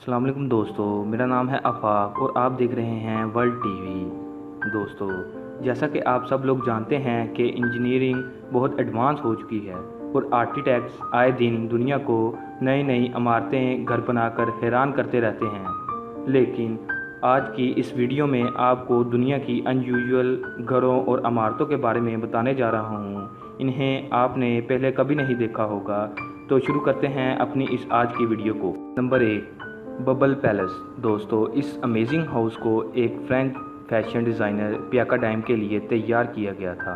अस्सलाम वालेकुम दोस्तों, मेरा नाम है आफाक और आप देख रहे हैं वर्ल्ड टीवी। दोस्तों, जैसा कि आप सब लोग जानते हैं कि इंजीनियरिंग बहुत एडवांस हो चुकी है और आर्किटेक्ट्स आए दिन दुनिया को नई नई इमारतें घर बनाकर हैरान करते रहते हैं। लेकिन आज की इस वीडियो में आपको दुनिया की अनयूजुअल घरों और इमारतों के बारे में बताने जा रहा हूँ। इन्हें आपने पहले कभी नहीं देखा होगा। तो शुरू करते हैं अपनी इस आज की वीडियो को। Number 1, bubble palace. दोस्तों, इस अमेजिंग हाउस को एक फ्रेंच फैशन डिज़ाइनर पियाका डाइम के लिए तैयार किया गया था।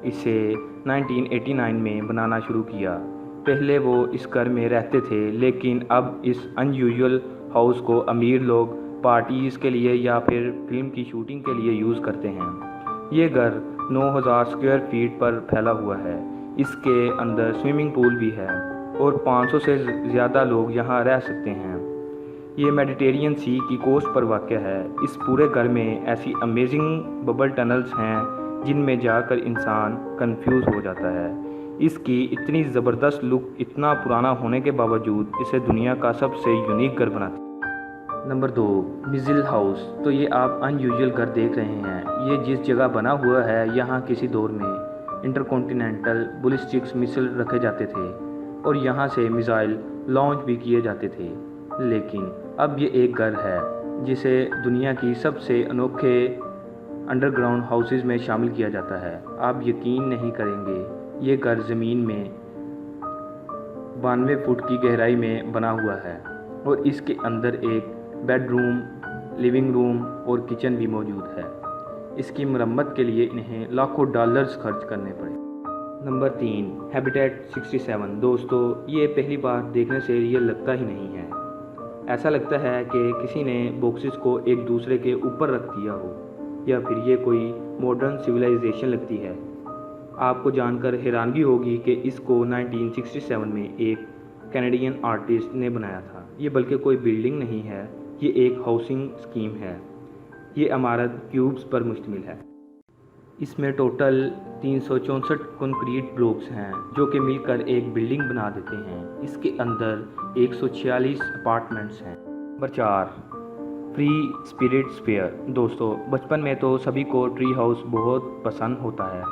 इसे 1989 में बनाना शुरू किया। पहले वो इस घर में रहते थे, लेकिन अब इस अनयूजुअल हाउस को अमीर लोग पार्टीज़ के लिए या फिर फिल्म की शूटिंग के लिए यूज़ करते हैं। ये घर 9000 स्क्वायर फीट पर फैला हुआ है। इसके अंदर स्विमिंग पूल भी है और 500 से ज़्यादा लोग यहाँ रह सकते हैं। ये मेडिटेरियन सी की कोस्ट पर वाक़ है। इस पूरे घर में ऐसी अमेजिंग बबल टनल्स हैं जिनमें जाकर इंसान कंफ्यूज हो जाता है। इसकी इतनी ज़बरदस्त लुक इतना पुराना होने के बावजूद इसे दुनिया का सबसे यूनिक घर बनाती है। नंबर 2, मिज़िल हाउस। तो ये आप अनयूजुअल घर देख रहे हैं। ये जिस जगह बना हुआ है, यहाँ किसी दौर में इंटरकॉन्टिनेंटल बैलिस्टिक मिसाइल रखे जाते थे और यहाँ से मिसाइल लॉन्च भी किए जाते थे। लेकिन अब ये एक घर है जिसे दुनिया की सबसे अनोखे अंडरग्राउंड हाउसेस में शामिल किया जाता है। आप यकीन नहीं करेंगे, ये घर ज़मीन में 92 फुट की गहराई में बना हुआ है और इसके अंदर एक बेडरूम, लिविंग रूम और किचन भी मौजूद है। इसकी मरम्मत के लिए इन्हें लाखों डॉलर्स खर्च करने पड़े। Number 3, habitat 67। दोस्तों, ये पहली बार देखने से रियल लगता ही नहीं है। ऐसा लगता है कि किसी ने बॉक्सेस को एक दूसरे के ऊपर रख दिया हो या फिर ये कोई मॉडर्न सिविलाइजेशन लगती है। आपको जानकर हैरानगी होगी कि इसको 1967 में एक कैनेडियन आर्टिस्ट ने बनाया था। ये बल्कि कोई बिल्डिंग नहीं है, ये एक हाउसिंग स्कीम है। ये इमारत क्यूब्स पर मुश्तमिल है। इसमें टोटल 364 कंक्रीट ब्लॉक्स हैं जो कि मिलकर एक बिल्डिंग बना देते हैं। इसके अंदर 146 अपार्टमेंट्स हैं। Number 4, free spirit sphere. दोस्तों, बचपन में तो सभी को ट्री हाउस बहुत पसंद होता है।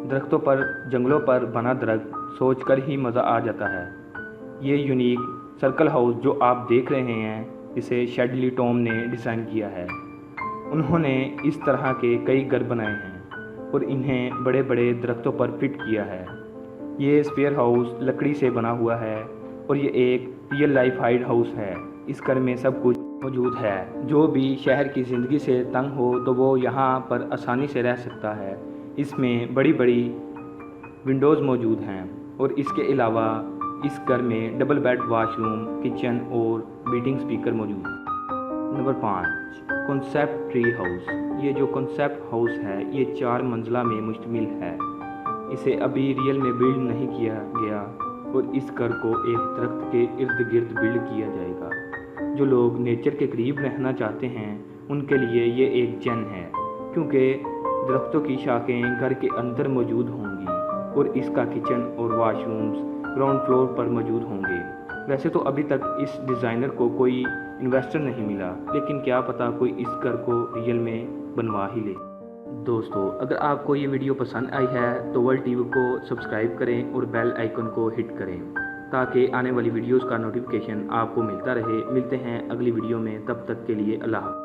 दरख्तों पर, जंगलों पर बना दरख्त सोचकर ही मज़ा आ जाता है। ये यूनिक सर्कल हाउस जो आप देख रहे हैं, इसे शेडली टॉम ने डिज़ाइन किया है। उन्होंने इस तरह के कई घर बनाए हैं और इन्हें बड़े बड़े दरख्तों पर फिट किया है। ये स्फीयर हाउस लकड़ी से बना हुआ है और ये एक रियल लाइफ हाइड हाउस है। इस घर में सब कुछ मौजूद है। जो भी शहर की ज़िंदगी से तंग हो तो वो यहाँ पर आसानी से रह सकता है। इसमें बड़ी बड़ी विंडोज़ मौजूद हैं और इसके अलावा इस घर में डबल बेड, वॉशरूम, किचन और बीटिंग स्पीकर मौजूद हैं। Number 5, concept tree house. ये जो कॉन्सेप्ट हाउस है, ये 4 मंजिला में मुश्तमिल है। इसे अभी रियल में बिल्ड नहीं किया गया और इस घर को एक दरख्त के इर्द गिर्द बिल्ड किया जाएगा। जो लोग नेचर के करीब रहना चाहते हैं उनके लिए ये एक जन है, क्योंकि दरख्तों की शाखें घर के अंदर मौजूद होंगी और इसका किचन और वॉशरूम्स ग्राउंड फ्लोर पर मौजूद होंगे। वैसे तो अभी तक इस डिज़ाइनर को कोई इन्वेस्टर नहीं मिला, लेकिन क्या पता कोई इस घर को रियल में बनवा ही ले। दोस्तों, अगर आपको ये वीडियो पसंद आई है तो वर्ल्ड टीवी को सब्सक्राइब करें और बेल आइकन को हिट करें ताकि आने वाली वीडियोस का नोटिफिकेशन आपको मिलता रहे। मिलते हैं अगली वीडियो में, तब तक के लिए अल्लाह हाफ़िज़।